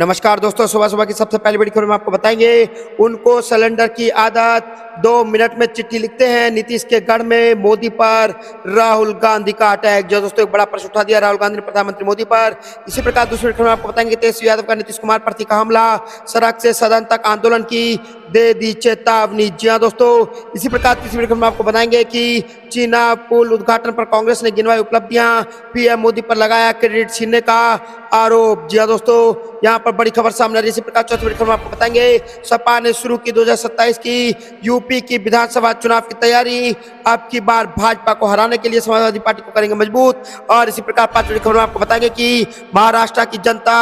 नमस्कार दोस्तों, सुबह सुबह की सबसे पहली बड़ी खबर में आपको बताएंगे। उनको सिलेंडर की आदत, 2 मिनट में चिट्ठी लिखते हैं। नीतीश के गढ़ में मोदी पर राहुल गांधी का अटैक। जो दोस्तों एक बड़ा प्रश्न उठा दिया राहुल गांधी ने प्रधानमंत्री मोदी पर। इसी प्रकार दूसरी खबर में आपको बताएंगे, तेजस्वी यादव का नीतीश कुमार पर तीखा हमला, सड़क से सदन तक आंदोलन की दे दी चेतावनी। जी हाँ दोस्तों, इसी प्रकार तीसरी खबर में आपको बताएंगे कि चीना पुल उद्घाटन पर कांग्रेस ने गिनवाई उपलब्धियां, पीएम मोदी पर लगाया क्रेडिट छीनने का आरोप। जी हाँ दोस्तों, यहाँ पर बड़ी खबर सामने आ रही है। इसी प्रकार चौथी बड़ी खबर आपको बताएंगे, सपा ने शुरू की 2027 की यूपी की विधानसभा चुनाव की तैयारी। अब की बार भाजपा को हराने के लिए समाजवादी पार्टी को करेंगे मजबूत। और इसी प्रकार पांचवी खबर में आपको बताएंगे कि महाराष्ट्र की जनता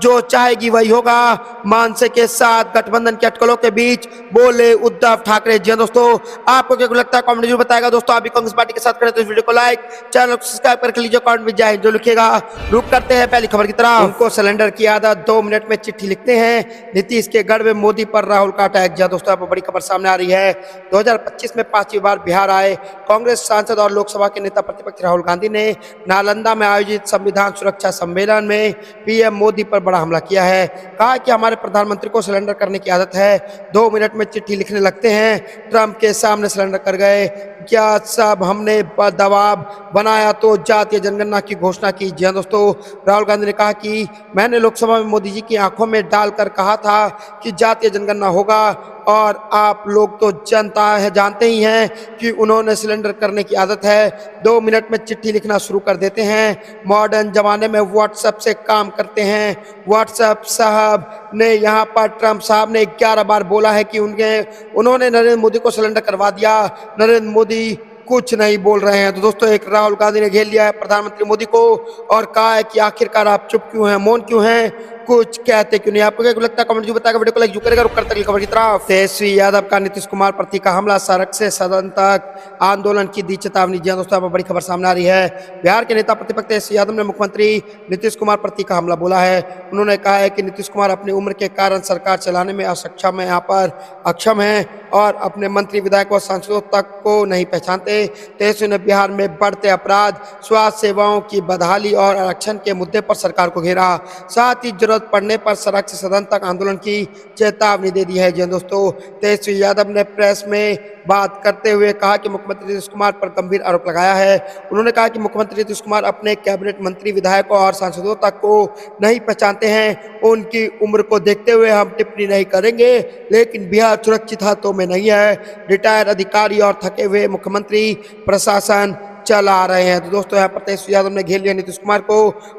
जो चाहेगी वही होगा, मनसे के साथ गठबंधन के अटकलों के बीच बोले उद्धव ठाकरे। जी दोस्तों, आपको क्या लगता है कमेंट जरूर बताएगा। दोस्तों आप भी कांग्रेस पार्टी के साथ खड़े तो इस वीडियो को लाइक, चैनल को सब्सक्राइब करके लीजिए, कमेंट में जय हिंद जो लिखेगा। रुक करते हैं पहली खबर की तरफ। उनको सिलेंडर की आदत, 2 मिनट में चिट्ठी लिखते हैं। नीतीश के गढ़ में मोदी पर राहुल का अटैक। जी दोस्तों, आपको बड़ी खबर सामने आ रही है। 2025 में 5वीं बार बिहार आए कांग्रेस सांसद और लोकसभा के नेता प्रतिपक्ष राहुल गांधी ने नालंदा में आयोजित संविधान सुरक्षा सम्मेलन में पीएम मोदी पर बड़ा हमला किया है। कहा कि हमारे प्रधानमंत्री को सिलेंडर करने की आदत है, 2 मिनट में चिट्ठी लिखने लगते हैं। ट्रंप के सामने सिलेंडर कर गए, क्या सब हमने दबाव बनाया तो जातीय जनगणना की घोषणा की। जी हाँ दोस्तों, राहुल गांधी ने कहा कि मैंने लोकसभा में मोदी जी की आंखों में डालकर कहा था कि जातीय जनगणना होगा, और आप लोग तो जनता है जानते ही हैं कि उन्होंने सिलेंडर करने की आदत है, 2 मिनट में चिट्ठी लिखना शुरू कर देते हैं। मॉडर्न जमाने में व्हाट्सएप से काम करते हैं। व्हाट्सएप साहब ने यहाँ पर ट्रंप साहब ने 11 बार बोला है कि उन्होंने नरेंद्र मोदी को सिलेंडर करवा दिया। नरेंद्र मोदी कुछ नहीं बोल रहे हैं। तो दोस्तों एक राहुल गांधी ने घेर लिया है प्रधानमंत्री मोदी को और कहा है कि आखिरकार आप चुप क्यों हैं, मौन क्यों हैं, कुछ कहते क्यों नहीं। आपको क्या लगता है कमेंट जो बताएगा, वीडियो को लाइक करेगा। रुक करते खबर की तरफ। तेजस्वी यादव का नीतीश कुमार पर तीखा हमला, सड़क से सदन तक आंदोलन की दी चेतावनी। जी दोस्तों, आप बड़ी खबर सामने आ रही है। बिहार के नेता प्रतिपक्ष तेजस्वी यादव ने मुख्यमंत्री नीतीश कुमार पर तीखा हमला बोला है। उन्होंने कहा है कि नीतीश कुमार अपनी उम्र के कारण सरकार चलाने में असक्षम है, यहाँ पर अक्षम है और अपने मंत्री विधायक व सांसदों तक को नहीं पहचानते। तेजस्वी ने बिहार में बढ़ते अपराध, स्वास्थ्य सेवाओं की बदहाली और आरक्षण के मुद्दे पर सरकार को घेरा। साथ ही जरूरत पड़ने पर सड़क से सदन तक आंदोलन की चेतावनी दे दी है। जी दोस्तों, तेजस्वी यादव ने प्रेस में बात करते हुए कहा कि मुख्यमंत्री नीतीश कुमार पर गंभीर आरोप लगाया है। उन्होंने कहा कि मुख्यमंत्री नीतीश कुमार अपने कैबिनेट मंत्री, विधायकों और सांसदों तक को नहीं पहचानते हैं। उनकी उम्र को देखते हुए हम टिप्पणी नहीं करेंगे, लेकिन बिहार सुरक्षित हाथों में नहीं है। रिटायर्ड अधिकारी और थके हुए मुख्यमंत्री प्रशासन चला रहे हैं। तो दोस्तों यहाँ पर तेजस्वी यादव ने घेर लिया नीतीश कुमार को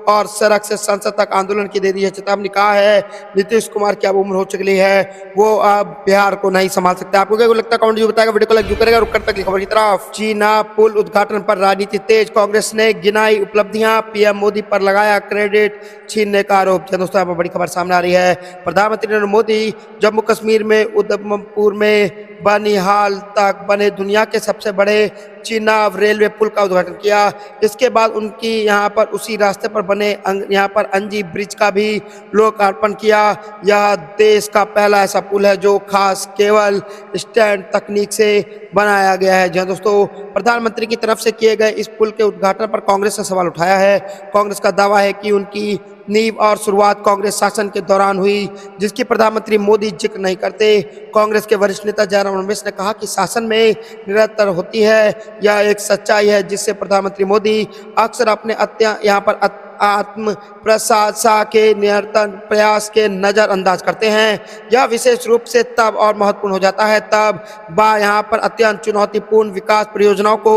और सड़क से संसद तक आंदोलन की दे दी है चेतावनी। कहा है नीतीश कुमार की अब उम्र हो चुकी है, वो अब बिहार को नहीं संभाल सकते। आपको क्या लगता है कमेंट जो बताएगा, वीडियो को लाइक करेगा। रुक करते खबर की तरफ। चीना पुल उद्घाटन पर राजनीति तेज, कांग्रेस ने गिनाई उपलब्धियां, पीएम मोदी पर लगाया क्रेडिट छीनने का आरोप। दोस्तों यहाँ पर बड़ी खबर सामने आ रही है। प्रधानमंत्री नरेंद्र मोदी जम्मू कश्मीर में उधमपुर में बनिहाल तक बने दुनिया के सबसे बड़े चिनाब रेलवे पुल का उद्घाटन किया। इसके बाद उनकी यहाँ पर उसी रास्ते पर बने यहाँ पर अंजी ब्रिज का भी लोकार्पण किया। यह देश का पहला ऐसा पुल है जो खास केवल स्टैंड तकनीक से बनाया गया है। जहाँ दोस्तों प्रधानमंत्री की तरफ से किए गए इस पुल के उद्घाटन पर कांग्रेस ने सवाल उठाया है। कांग्रेस का दावा है कि उनकी नींव और शुरुआत कांग्रेस शासन के दौरान हुई, जिसकी प्रधानमंत्री मोदी जिक्र नहीं करते। कांग्रेस के वरिष्ठ नेता जयराम रमेश ने कहा कि शासन में निरंतर होती है, यह एक सच्चाई है जिससे प्रधानमंत्री मोदी अक्सर अपने यहाँ पर आत्म प्रशंसा के निरंतर प्रयास के नजरअंदाज करते हैं। यह विशेष रूप से तब और महत्वपूर्ण हो जाता है तब यहाँ पर अत्यंत चुनौतीपूर्ण विकास परियोजनाओं को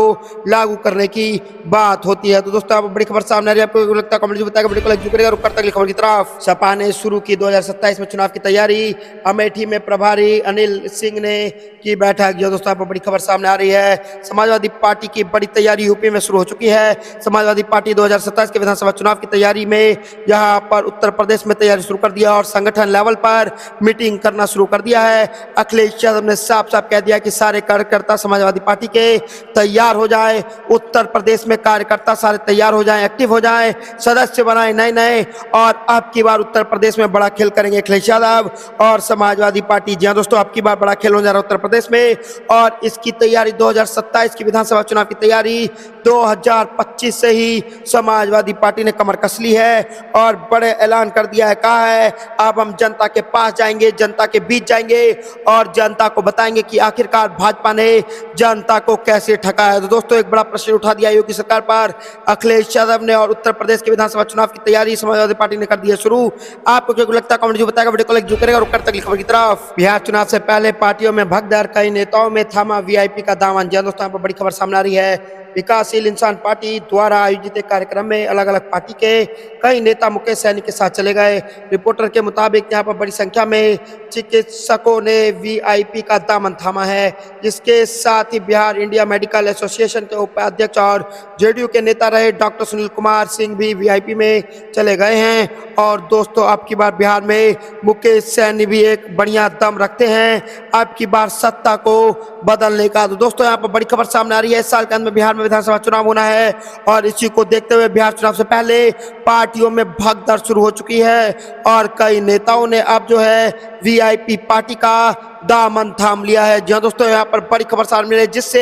लागू करने की बात होती है। तो दोस्तों आप बड़ी खबर सामने आ रही है। आपको लगता है कमेंट बताएगा, वीडियो को लाइक करेगा। रुक करते खबर की तरफ। सपा ने शुरू की 2027 में चुनाव की तैयारी, अमेठी में प्रभारी अनिल सिंह ने की बैठक। जो दोस्तों आप बड़ी खबर सामने आ रही है। समाजवादी पार्टी की बड़ी तैयारी यूपी में शुरू हो चुकी है। समाजवादी पार्टी 2027 के विधानसभा चुनाव की तैयारी में यहाँ पर उत्तर प्रदेश में तैयारी शुरू कर दिया और संगठन लेवल पर मीटिंग करना शुरू कर दिया है। अखिलेश यादव ने साफ साफ कह दिया कि सारे कार्यकर्ता समाजवादी पार्टी के तैयार हो जाए, उत्तर प्रदेश में कार्यकर्ता सारे तैयार हो जाएं, एक्टिव हो जाएं, सदस्य बनाए नए नए, और अब की बार उत्तर प्रदेश में बड़ा खेल करेंगे अखिलेश यादव और समाजवादी पार्टी। जी हाँ दोस्तों, अब की बार बड़ा खेल हो जा रहा है उत्तर प्रदेश में और इसकी तैयारी 2027 की विधानसभा चुनाव की तैयारी 2025 से ही समाजवादी पार्टी ने कमर कस ली है और बड़े ऐलान कर दिया है, कहा है अब हम जनता के पास जाएंगे, जनता के बीच जाएंगे और जनता को बताएंगे कि आखिरकार भाजपा ने जनता को कैसे ठगा है। तो दोस्तों एक बड़ा प्रश्न उठा दिया योगी सरकार पर अखिलेश यादव ने और उत्तर प्रदेश के विधानसभा चुनाव की तैयारी समाजवादी पार्टी ने कर दी है शुरू। आपको क्या लगता है कमेंट जो बताएगा, वीडियो को लाइक जो करेगा और करता अगली खबर की तरफ। बिहार चुनाव से पहले पार्टियों में भगदड़, कई नेताओं में थामा वीआईपी का दामन। जी दोस्तों यहाँ पर बड़ी खबर सामने आ रही है। विकासशील इंसान पार्टी द्वारा आयोजित एक कार्यक्रम में अलग अलग पार्टी के कई नेता मुकेश सैनी के साथ चले गए। रिपोर्टर के मुताबिक यहाँ पर बड़ी संख्या में चिकित्सकों ने वीआईपी का दामन थामा है, जिसके साथ ही बिहार इंडिया मेडिकल एसोसिएशन के उपाध्यक्ष और जेडीयू के नेता रहे डॉक्टर सुनील कुमार सिंह भी वीआईपी में चले गए हैं। और दोस्तों अब की बार बिहार में मुकेश सैनी भी एक बढ़िया दम रखते हैं अब की बार सत्ता को बदलने का। तो दोस्तों यहाँ पर बड़ी खबर सामने आ रही है। इस साल के अंत में बिहार में विधानसभा चुनाव होना है और इसी को देखते हुए बिहार चुनाव से पहले पार्टियों में भगदड़ शुरू हो चुकी है और कई नेताओं ने अब जो है वीआईपी पार्टी का दामन थाम लिया है। जी दोस्तों यहाँ पर बड़ी खबर सामने मिली है, जिससे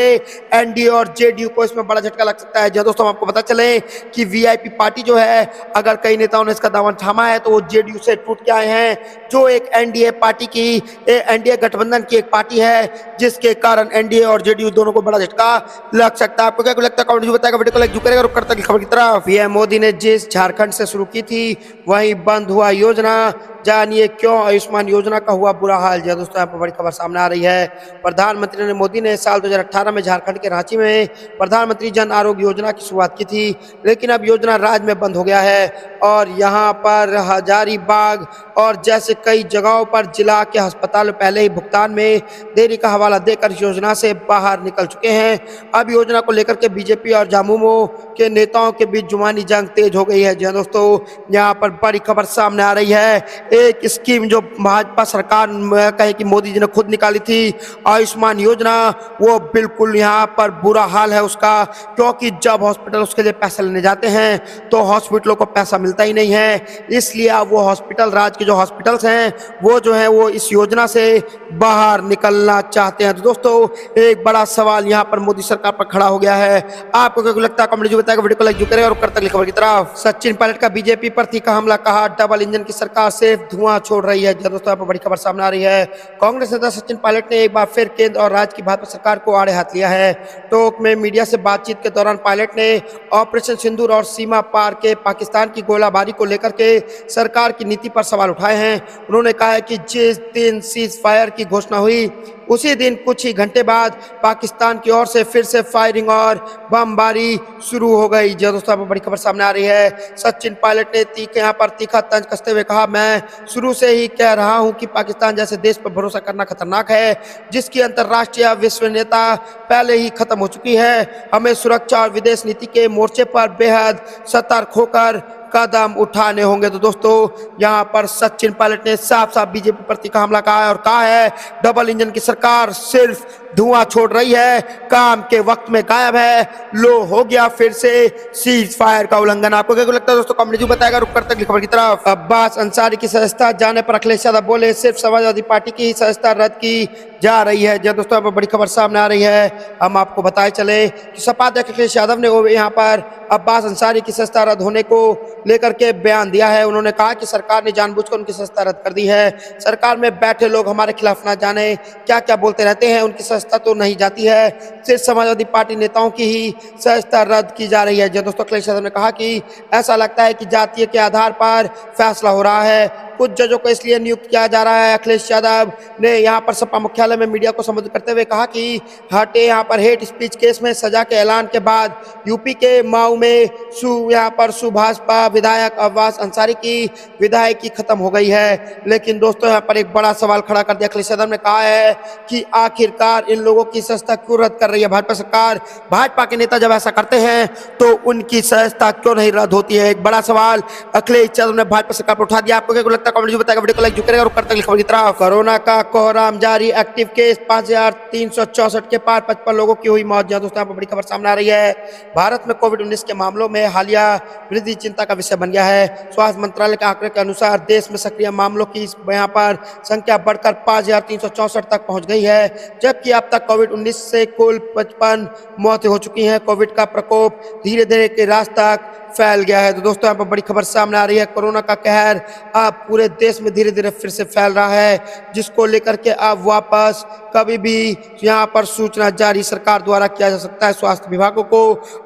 एनडीए और जेडीयू को इसमें बड़ा झटका लग सकता है। जी दोस्तों आपको पता चले कि वीआईपी पार्टी जो है, अगर कई नेताओं ने इसका दामन थामा है तो वो जेडीयू से टूट के आए हैं, जो एक एनडीए पार्टी की एनडीए गठबंधन की एक पार्टी है, जिसके कारण एनडीए और जेडीयू दोनों को बड़ा झटका लग सकता है। आपको क्या लगता है कमेंट बताएगा, वीडियो को लाइक करेगा और करता खबर की तरफ। पीएम मोदी ने जिस झारखंड से शुरू की थी वहीं बंद हुआ योजना, जानिए क्यों आयुष्मान योजना का हुआ बुरा हाल। जी दोस्तों यहाँ पर बड़ी खबर सामने आ रही है। प्रधानमंत्री नरेंद्र मोदी ने साल 2018 में झारखंड के रांची में प्रधानमंत्री जन आरोग्य योजना की शुरुआत की थी, लेकिन अब योजना राज्य में बंद हो गया है और यहाँ पर हजारीबाग और जैसे कई जगहों पर जिला के अस्पताल पहले ही भुगतान में देरी का हवाला देकर इस योजना से बाहर निकल चुके हैं। अब योजना को लेकर के बीजेपी और झामुमो के नेताओं के बीच जुबानी जंग तेज हो गई है। जी दोस्तों यहाँ पर बड़ी खबर सामने आ रही है। एक स्कीम जो भाजपा सरकार कहे कि मोदी जी ने खुद निकाली थी, आयुष्मान योजना, वो बिल्कुल यहाँ पर बुरा हाल है उसका, क्योंकि जब हॉस्पिटल उसके लिए पैसा लेने जाते हैं तो हॉस्पिटलों को पैसा मिलता ही नहीं है। इसलिए अब वो हॉस्पिटल, राज्य के जो हॉस्पिटल्स हैं वो जो है वो इस योजना से बाहर निकलना चाहते हैं। तो दोस्तों एक बड़ा सवाल यहाँ पर मोदी सरकार पर खड़ा हो गया है। आपको क्या लगता है कमेंट जो बताएगा, वीडियो को लाइक जो करेगा और करता अगली खबर की तरफ। सचिन पायलट का बीजेपी पर तीखा हमला, कहा डबल इंजन की सरकार सिर्फ धुआं छोड़ रही है। दोस्तों यहाँ पर बड़ी खबर सामने आ रही है। कांग्रेस नेता सचिन पायलट ने एक बार फिर केंद्र और राज्य की भाजपा सरकार को आड़े हाथ लिया है। टोंक में मीडिया से बातचीत के दौरान पायलट ने ऑपरेशन सिंदूर और सीमा पार के पाकिस्तान की गोलाबारी को लेकर के सरकार की नीति पर सवाल उठाए हैं। उन्होंने कहा है कि जिस दिन सीज फायर की घोषणा हुई उसी दिन कुछ ही घंटे बाद पाकिस्तान की ओर से फिर से फायरिंग और बमबारी शुरू हो गई। जी दोस्तों बड़ी खबर सामने आ रही है। सचिन पायलट ने यहाँ पर तीखा तंज कसते हुए कहा, मैं शुरू से ही कह रहा हूं कि पाकिस्तान जैसे देश पर भरोसा करना खतरनाक है, जिसकी अंतर्राष्ट्रीय विश्वसनीयता पहले ही खत्म हो चुकी है। हमें सुरक्षा और विदेश नीति के मोर्चे पर बेहद सतर्क होकर कदम उठाने होंगे। तो दोस्तों यहाँ पर सचिन पायलट ने साफ साफ बीजेपी पर तीखा हमला कहा है और कहा है डबल इंजन की सरकार सिर्फ धुआं छोड़ रही है, काम के वक्त में गायब है, लो हो गया फिर से सीज फायर का उल्लंघन। आपको क्या लगता है दोस्तों, कमेंट जो बताएगा। रुक करते अगली खबर की तरफ। अब्बास अंसारी की सदस्यता जाने पर अखिलेश यादव बोले सिर्फ समाजवादी पार्टी की ही सदस्यता रद्द की जा रही है। जी दोस्तों यहाँ पर बड़ी खबर सामने आ रही है। हम आपको बताए चले कि सपा अध्यक्ष अखिलेश यादव ने यहाँ पर अब्बास अंसारी की सदस्यता रद्द होने को लेकर के बयान दिया है। उन्होंने कहा कि सरकार ने जानबूझकर उनकी सदस्यता रद्द कर दी है। सरकार में बैठे लोग हमारे खिलाफ ना जाने क्या क्या बोलते रहते हैं, उनकी सदस्यता तो नहीं जाती है, सिर्फ समाजवादी पार्टी नेताओं की ही सदस्यता रद्द की जा रही है। जो दोस्तों अखिलेश यादव ने कहा कि ऐसा लगता है कि जातीय के आधार पर फैसला हो रहा है, कुछ जजों को इसलिए नियुक्त किया जा रहा है। अखिलेश यादव ने यहाँ पर सपा मुख्यालय में मीडिया को संबोधित करते हुए कहा कि हटे यहाँ पर हेट स्पीच केस में सजा के ऐलान के बाद यूपी के माऊ में यहाँ पर सुभाषपा विधायक अब्बास अंसारी की विधायकी खत्म हो गई है। लेकिन दोस्तों यहाँ पर एक बड़ा सवाल खड़ा कर दिया। अखिलेश यादव ने कहा है कि आखिरकार इन लोगों की सदस्यता क्यों रद्द कर रही है भाजपा सरकार। भाजपा के नेता जब ऐसा करते हैं तो उनकी सदस्यता क्यों नहीं रद्द होती है, एक बड़ा सवाल अखिलेश यादव ने भाजपा सरकार पर उठा दिया। आपको क्या लगता है कमेंट जो बताएगा, वीडियो को लाइक जो करेगा और करता अगली खबर की तरफ। कोरोना का कोहराम जारी, एक्टिव केस 5364 के पार, 55 लोगों की हुई मौत। दोस्तों यहाँ पर बड़ी खबर सामने आ रही है। भारत में कोविड-19 के मामलों में हालिया वृद्धि चिंता का विषय बन गया है। स्वास्थ्य मंत्रालय के आंकड़े के अनुसार देश में सक्रिय मामलों की यहाँ पर संख्या बढ़कर 5364 तक पहुंच गई है, जबकि अब तक कोविड-19 से कुल 55 मौतें हो चुकी हैं। कोविड का प्रकोप धीरे धीरे के रास्ते तक फैल गया है। तो दोस्तों यहाँ पर बड़ी खबर सामने आ रही है, कोरोना का कहर अब पूरे देश में धीरे धीरे फिर से फैल रहा है, जिसको लेकर के अब वापस कभी भी यहाँ पर सूचना जारी सरकार द्वारा किया जा सकता है स्वास्थ्य विभागों को,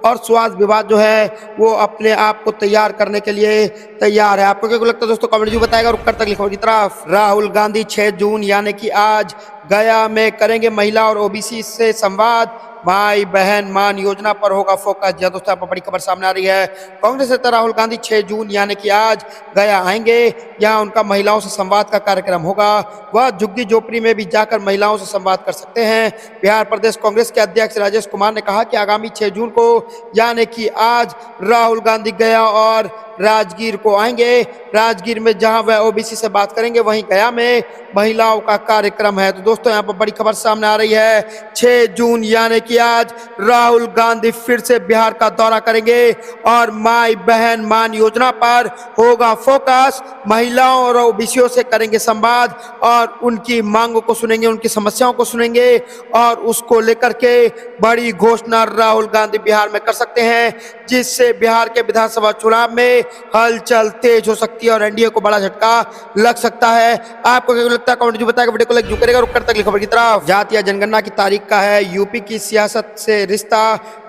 और स्वास्थ्य विभाग जो है वो अपने आप को तैयार करने के लिए तैयार है। आपको क्या लगता है दोस्तों, कमेंट जो बताएगा। रुक कर तक लिखो की तरफ। राहुल गांधी 6 जून यानी कि आज गया में करेंगे महिला और ओबीसी से संवाद, भाई बहन मान योजना पर होगा फोकस। जी दोस्तों, यहाँ पर बड़ी खबर सामने आ रही है, कांग्रेस नेता राहुल गांधी 6 जून यानी कि आज गया आएंगे। यहाँ उनका महिलाओं से संवाद का कार्यक्रम होगा। वह झुग्गी झोपड़ी में भी जाकर महिलाओं से संवाद कर सकते हैं। बिहार प्रदेश कांग्रेस के अध्यक्ष राजेश कुमार ने कहा कि आगामी 6 जून को यानी कि आज राहुल गांधी गया और राजगीर को आएंगे। राजगीर में जहां वह ओबीसी से बात करेंगे, वहीं गया में महिलाओं का कार्यक्रम है। तो दोस्तों यहाँ पर बड़ी खबर सामने आ रही है, 6 जून यानी कि आज राहुल गांधी फिर से बिहार का दौरा करेंगे और माई बहन मान योजना पर होगा फोकस। महिलाओं और ओबीसीओं से करेंगे संवाद और उनकी मांगों को सुनेंगे, उनकी समस्याओं को सुनेंगे, और उसको लेकर के बड़ी घोषणा राहुल गांधी बिहार में कर सकते हैं, जिससे बिहार के विधानसभा चुनाव में हलचल तेज हो सकती है और एनडीए को बड़ा झटका लग सकता है। आपको क्या लगता है, कमेंट जो बताएगा, वीडियो को लाइक जो करेगा। रुक कर तक खबर की तरफ। जातीय जनगणना की तारीख का है यूपी की सियासत से रिश्ता,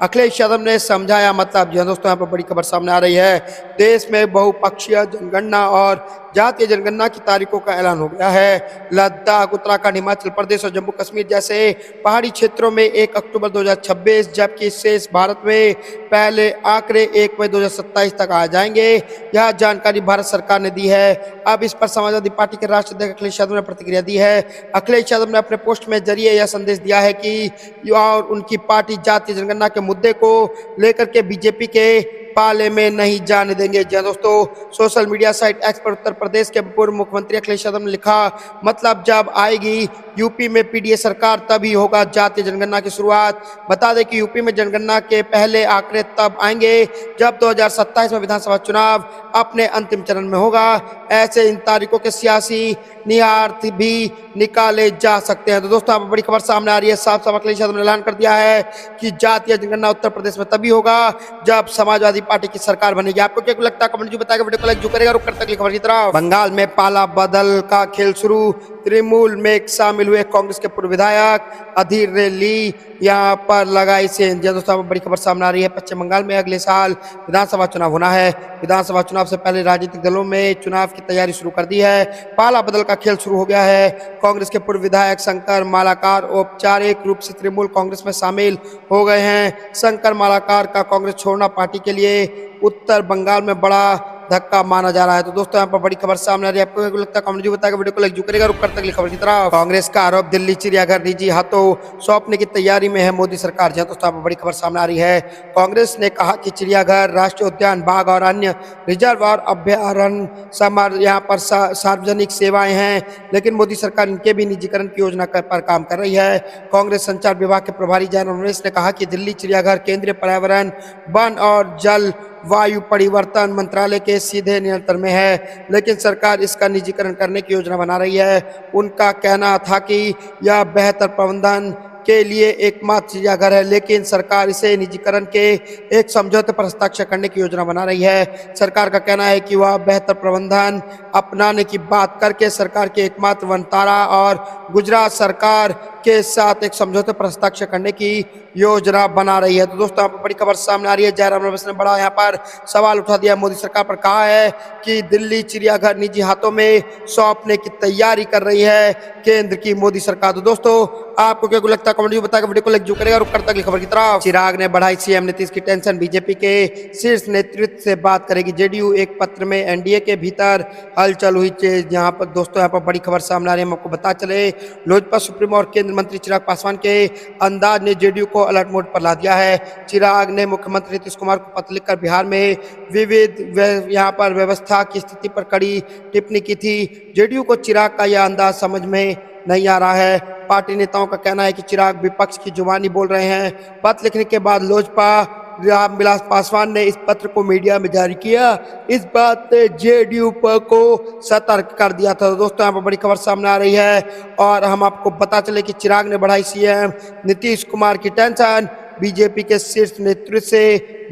अखिलेश यादव ने समझाया मतलब। जी दोस्तों, यहाँ पर बड़ी खबर सामने आ रही है, देश में बहुपक्षीय जनगणना और जातीय जनगणना की तारीखों का ऐलान हो गया है। लद्दाख, उत्तराखंड, हिमाचल प्रदेश और जम्मू कश्मीर जैसे पहाड़ी क्षेत्रों में 1 अक्टूबर 2026, जबकि शेष भारत में पहले आंकड़े 1 मई 2027 तक आ जाएंगे। यह जानकारी भारत सरकार ने दी है। अब इस पर समाजवादी पार्टी के राष्ट्रीय अध्यक्ष अखिलेश यादव ने प्रतिक्रिया दी है। अखिलेश यादव ने अपने पोस्ट में जरिए यह संदेश दिया है कि और उनकी पार्टी जातीय जनगणना के मुद्दे को लेकर के बीजेपी के पाले में नहीं जाने देंगे। जी दोस्तों, सोशल मीडिया साइट एक्स पर उत्तर प्रदेश के पूर्व मुख्यमंत्री अखिलेश यादव ने लिखा, मतलब जब आएगी यूपी में पीडीए सरकार तभी होगा जातीय जनगणना की शुरुआत। बता दें कि यूपी में जनगणना के पहले आंकड़े तब आएंगे जब 2027 में विधानसभा चुनाव अपने अंतिम चरण में होगा। ऐसे इन तारीखों के सियासी निहितार्थ भी निकाले जा सकते हैं। तो दोस्तों, आप बड़ी खबर सामने आ रही है, साफ साफ अखिलेश यादव ने ऐलान कर दिया है कि जातीय जनगणना उत्तर प्रदेश में तभी होगा जब समाजवादी पार्टी की सरकार बनेगी। आपको क्या लगता है, कमेंट जो बताएगा, वीडियो को लाइक जो करेगा। रुक कर तक खबर की तरफ। बंगाल में पाला बदल का खेल शुरू, तृणमूल में शामिल हुए कांग्रेस के पूर्व विधायक अधीर ने ली यहाँ पर लगाई सेंध। दोस्तों, बड़ी खबर सामने आ रही है, पश्चिम बंगाल में अगले साल विधानसभा चुनाव होना है। विधानसभा चुनाव से पहले राजनीतिक दलों में चुनाव की तैयारी शुरू कर दी है। पाला बदल का खेल शुरू हो गया है। कांग्रेस के पूर्व विधायक शंकर मालाकार औपचारिक रूप से तृणमूल कांग्रेस में शामिल हो गए हैं। शंकर मालाकार का कांग्रेस छोड़ना पार्टी के लिए उत्तर बंगाल में बड़ा धक्का माना जा रहा है। तो दोस्तों, यहाँ पर बड़ी खबर सामने आ रही है, आपको क्या लगता है, कमेंट जो बताएगा, वीडियो को लाइक जो करेगा। रुक कर तक खबर की तरफ। कांग्रेस का आरोप, दिल्ली चिड़ियाघर निजी हाथों सौंपने की तैयारी में है मोदी सरकार। जी दोस्तों, यहाँ पर बड़ी खबर सामने आ रही है, कांग्रेस ने कहा कि चिड़ियाघर, राष्ट्रीय उद्यान, बाघ और अन्य रिजर्व और अभ्यारण्य यहाँ पर सार्वजनिक सेवाएं हैं, लेकिन मोदी सरकार इनके भी निजीकरण की योजना पर काम कर रही है। कांग्रेस संचार विभाग के प्रभारी जयराम रमेश ने कहा कि दिल्ली चिड़ियाघर केंद्रीय पर्यावरण, वन और जल वायु परिवर्तन मंत्रालय के सीधे नियंत्रण में है, लेकिन सरकार इसका निजीकरण करने की योजना बना रही है। उनका कहना था कि यह बेहतर प्रबंधन के लिए एकमात्र चिड़ियाघर है, लेकिन सरकार इसे निजीकरण के एक समझौते पर हस्ताक्षर करने की योजना बना रही है। सरकार का कहना है कि वह बेहतर प्रबंधन अपनाने की बात करके सरकार के एकमात्र वनतारा और गुजरात सरकार के साथ एक समझौते पर हस्ताक्षर करने की योजना बना रही है। तो दोस्तों, यहाँ पर बड़ी खबर सामने आ रही है, जयराम रमेश ने बड़ा यहाँ पर सवाल उठा दिया मोदी सरकार पर। कहा है कि दिल्ली चिड़ियाघर निजी हाथों में सौंपने की तैयारी कर रही है केंद्र की मोदी सरकार। तो दोस्तों, आपको क्या लगता है, कमेंट जो बताएगा, वीडियो को लाइक जो करेगा। रुक कर तक खबर की तरफ। चिराग ने बढ़ाई सीएम नीतीश की टेंशन, बीजेपी के शीर्ष नेतृत्व से बात करेगी जेडीयू। एक पत्र में एनडीए के भीतर हलचल हुई तेज। यहाँ पर दोस्तों, यहाँ पर बड़ी खबर सामने आ रही है, आपको बता चले, लोजपा सुप्रीमो और केंद्रीय मंत्री चिराग पासवान के अंदाज ने जेडीयू को अलर्ट मोड पर ला दिया है। चिराग ने मुख्यमंत्री नीतीश कुमार को पत्र लिखकर बिहार में विविध यहाँ पर व्यवस्था की स्थिति पर कड़ी टिप्पणी की थी। जेडीयू को चिराग का यह अंदाज समझ में नहीं आ रहा है। पार्टी नेताओं का कहना है कि चिराग विपक्ष की जुबानी बोल रहे हैं। पत्र लिखने के बाद लोजपा रामविलास पासवान ने इस पत्र को मीडिया में जारी किया। इस बात ने जेडीयू को सतर्क कर दिया था। दोस्तों, यहाँ पर बड़ी खबर सामने आ रही है और हम आपको पता चले कि चिराग ने बढ़ाई सीएम नीतीश कुमार की टेंशन, बीजेपी के शीर्ष नेतृत्व से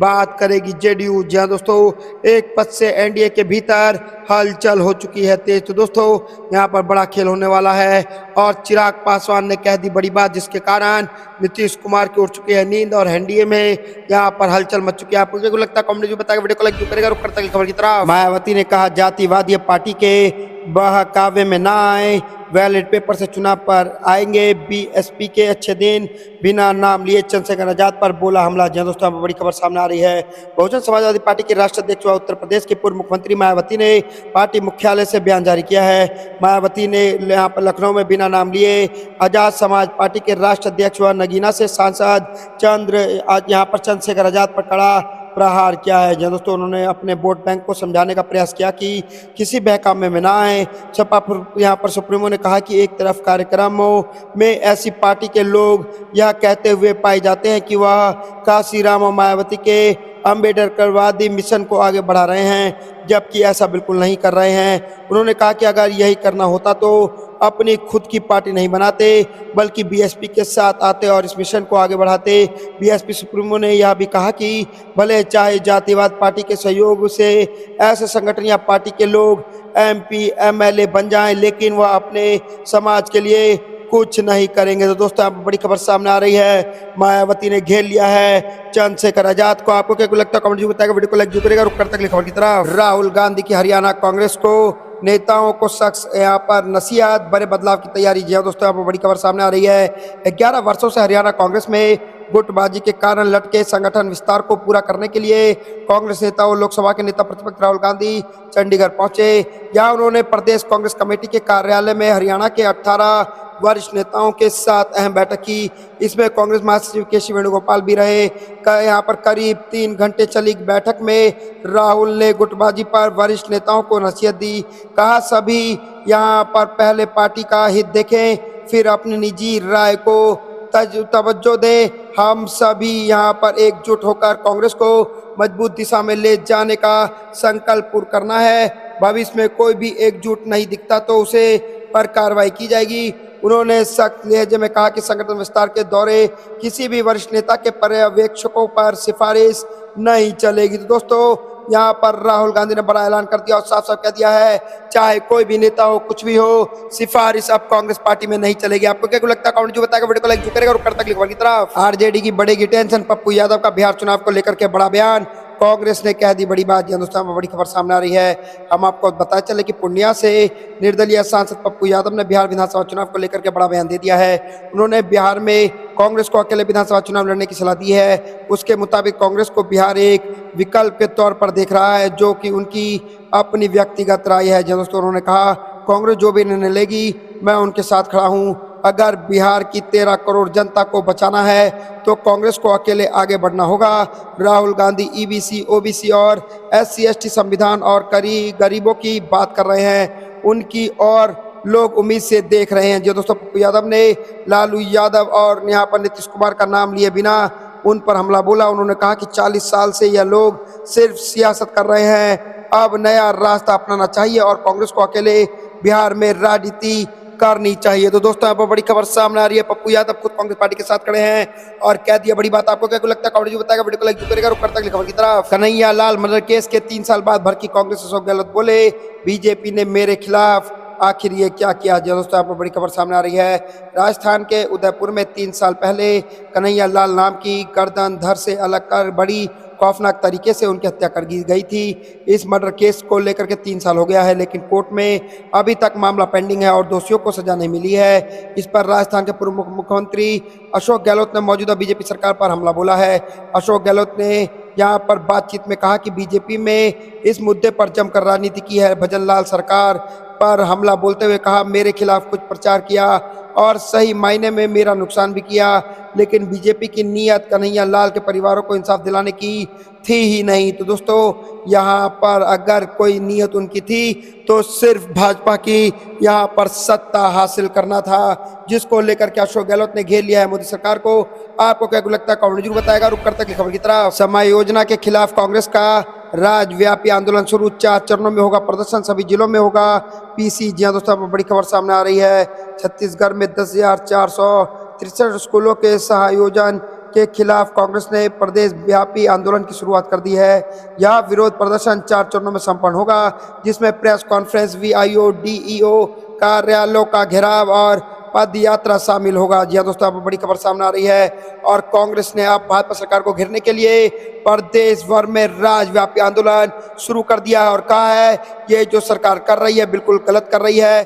बात करेगी जेडीयू। जी हाँ दोस्तों, एक पद से एनडीए के भीतर हलचल हो चुकी है तेज। तो दोस्तों यहाँ पर बड़ा खेल होने वाला है और चिराग पासवान ने कह दी बड़ी बात, जिसके कारण नीतीश कुमार की उड़ चुकी है नींद और एनडीए में यहाँ पर हलचल मच चुकी है। आपको क्या लगता है? कमेंट में बताएगा, वीडियो को लाइक क्यों करेगा। रुक करता है खबर की तरफ। मायावती ने कहा जातिवादी पार्टी के बहकावे में ना आए, बैलेट पेपर से चुनाव पर आएंगे। बीएसपी के अच्छे दिन, बिना नाम लिए चंद्रशेखर आजाद पर बोला हमला। जी दोस्तों, बड़ी खबर सामने आ रही है। बहुजन समाजवादी पार्टी की राष्ट्रीय अध्यक्ष व उत्तर प्रदेश के पूर्व मुख्यमंत्री मायावती ने पार्टी मुख्यालय से बयान जारी किया है। मायावती ने यहाँ पर लखनऊ में बिना नाम लिए आजाद समाज पार्टी के राष्ट्रीय अध्यक्ष व नगीना से सांसद यहाँ पर चंद्रशेखर आजाद पर कड़ा प्रहार किया है। जब दोस्तों उन्होंने अपने वोट बैंक को समझाने का प्रयास किया कि किसी बहकावे में ना आए। सपा यहाँ पर सुप्रीमो ने कहा कि एक तरफ कार्यक्रमों में ऐसी पार्टी के लोग यह कहते हुए पाए जाते हैं कि वह काशीराम और मायावती के अम्बेडकरवादी मिशन को आगे बढ़ा रहे हैं, जबकि ऐसा बिल्कुल नहीं कर रहे हैं। उन्होंने कहा कि अगर यही करना होता तो अपनी खुद की पार्टी नहीं बनाते, बल्कि बीएसपी के साथ आते और इस मिशन को आगे बढ़ाते। बीएसपी सुप्रीमो ने यह भी कहा कि भले चाहे जातिवाद पार्टी के सहयोग से ऐसे संगठन या पार्टी के लोग एमपी एमएलए बन जाएं, लेकिन वह अपने समाज के लिए कुछ नहीं करेंगे। तो दोस्तों यहाँ पर बड़ी खबर सामने आ रही है, मायावती ने घेर लिया है चंद्रशेखर आजाद को। आपको क्या लगता है? कमेंट जो बताएगा, वीडियो को लाइक जो करेगा। रुक करते अगली खबर की तरफ। राहुल गांधी की हरियाणा कांग्रेस को नेताओं को शख्स यहाँ पर नसीहत, बड़े बदलाव की तैयारी। जी दोस्तों यहाँ पर बड़ी खबर सामने आ रही है। 11 वर्षों से हरियाणा कांग्रेस में गुटबाजी के कारण लटके संगठन विस्तार को पूरा करने के लिए कांग्रेस नेता और लोकसभा के नेता प्रतिपक्ष राहुल गांधी चंडीगढ़ पहुंचे। यहाँ उन्होंने प्रदेश कांग्रेस कमेटी के कार्यालय में हरियाणा के 18 वरिष्ठ नेताओं के साथ अहम बैठक की। इसमें कांग्रेस महासचिव केसी वेणुगोपाल भी रहे। यहाँ पर करीब 3 घंटे चली बैठक में राहुल ने गुटबाजी पर वरिष्ठ नेताओं को नसीहत दी। कहा सभी यहाँ पर पहले पार्टी का हित देखें, फिर अपनी निजी राय को तवज्जो दें। हम सभी यहाँ पर एकजुट होकर कांग्रेस को मजबूत दिशा में ले जाने का संकल्प पूर्ण करना है। भविष्य में कोई भी एकजुट नहीं दिखता तो उसे पर कार्रवाई की जाएगी। उन्होंने सख्त लहजे में कहा कि संगठन विस्तार के दौरे किसी भी वरिष्ठ नेता के पर्यवेक्षकों पर सिफारिश नहीं चलेगी। तो दोस्तों यहाँ पर राहुल गांधी ने बड़ा ऐलान कर दिया और साफ साफ कह दिया है, चाहे कोई भी नेता हो, कुछ भी हो, सिफारिश अब कांग्रेस पार्टी में नहीं चलेगी। आपको क्या लगता है? कमेंट जो बताएगा, वीडियो को लाइक जो करेगा। और करता क्लिक की तरफ। आरजेडी की बढ़ेगी टेंशन, पप्पू यादव का बिहार चुनाव को लेकर के बड़ा बयान। कांग्रेस ने कह दी बड़ी बात। हिंदुस्तान में बड़ी खबर सामने आ रही है। हम आपको बताते चले कि पूर्णिया से निर्दलीय सांसद पप्पू यादव ने बिहार विधानसभा चुनाव को लेकर के बड़ा बयान दे दिया है। उन्होंने बिहार में कांग्रेस को अकेले विधानसभा चुनाव लड़ने की सलाह दी है। उसके मुताबिक कांग्रेस को बिहार एक विकल्प के तौर पर देख रहा है, जो कि उनकी अपनी व्यक्तिगत राय है। दोस्तों उन्होंने कहा कांग्रेस जो भी निर्णय लेगी मैं उनके साथ खड़ा हूं। अगर बिहार की 13 करोड़ जनता को बचाना है तो कांग्रेस को अकेले आगे बढ़ना होगा। राहुल गांधी ईबीसी, ओबीसी और SC/ST संविधान और गरीबों की बात कर रहे हैं, उनकी और लोग उम्मीद से देख रहे हैं। जो दोस्तों पप्पू यादव ने लालू यादव और यहाँ पर नीतीश कुमार का नाम लिए बिना उन पर हमला बोला। उन्होंने कहा कि 40 साल से यह लोग सिर्फ सियासत कर रहे हैं, अब नया रास्ता अपनाना चाहिए और कांग्रेस को अकेले बिहार में राजनीति करनी चाहिए। तो दोस्तों यहाँ पर बड़ी खबर सामने आ रही है। पप्पू यादव खुद कांग्रेस पार्टी के साथ खड़े हैं और कह दिया बड़ी बात। आपको क्या लगता है? कमेंट जो बताएगा, वीडियो को लाइक करेगा। रुक करता खबर की तरफ। कन्हैया लाल मर्डर केस के 3 साल बाद भड़की कांग्रेस। अशोक गहलोत बोले बीजेपी ने मेरे खिलाफ आखिर ये क्या किया। दोस्तों यहाँ पर बड़ी खबर सामने आ रही है। राजस्थान के उदयपुर में 3 साल पहले कन्हैया लाल नाम की गर्दन धड़ से अलग कर बड़ी खौफनाक तरीके से उनकी हत्या कर दी गई थी। इस मर्डर केस को लेकर के 3 साल हो गया है, लेकिन कोर्ट में अभी तक मामला पेंडिंग है और दोषियों को सजा नहीं मिली है। इस पर राजस्थान के पूर्व मुख्यमंत्री अशोक गहलोत ने मौजूदा बीजेपी सरकार पर हमला बोला है। अशोक गहलोत ने यहाँ पर बातचीत में कहा कि बीजेपी में इस मुद्दे पर जमकर राजनीति की है। भजन लाल सरकार पर हमला बोलते हुए कहा मेरे खिलाफ कुछ प्रचार किया और सही मायने में मेरा नुकसान भी किया, लेकिन बीजेपी की नीयत कन्हैया लाल के परिवारों को इंसाफ दिलाने की थी ही नहीं। तो दोस्तों यहाँ पर अगर कोई नीयत उनकी थी तो सिर्फ भाजपा की यहाँ पर सत्ता हासिल करना था, जिसको लेकर के अशोक गहलोत ने घेर लिया है मोदी सरकार को। आपको क्या लगता है? कमेंट जरूर बताएगा। रुक करता खबर की तरफ। समाय योजना के खिलाफ कांग्रेस का राज्यव्यापी आंदोलन शुरू, 4 चरणों में होगा प्रदर्शन, सभी जिलों में होगा पीसी। जी दोस्तों बड़ी खबर सामने आ रही है। छत्तीसगढ़ में 10,463 स्कूलों के सहआयोजन के खिलाफ कांग्रेस ने प्रदेश व्यापी आंदोलन की शुरुआत कर दी है। यह विरोध प्रदर्शन 4 चरणों में संपन्न होगा, जिसमें प्रेस कॉन्फ्रेंस, वीआईओ, डीईओ कार्यालयों का घेराव और पद यात्रा शामिल होगा। जी हाँ दोस्तों, अब बड़ी खबर सामने आ रही है और कांग्रेस ने अब भाजपा सरकार को घेरने के लिए प्रदेश भर में राज्यव्यापी आंदोलन शुरू कर दिया है और कहा है ये जो सरकार कर रही है बिल्कुल गलत कर रही है।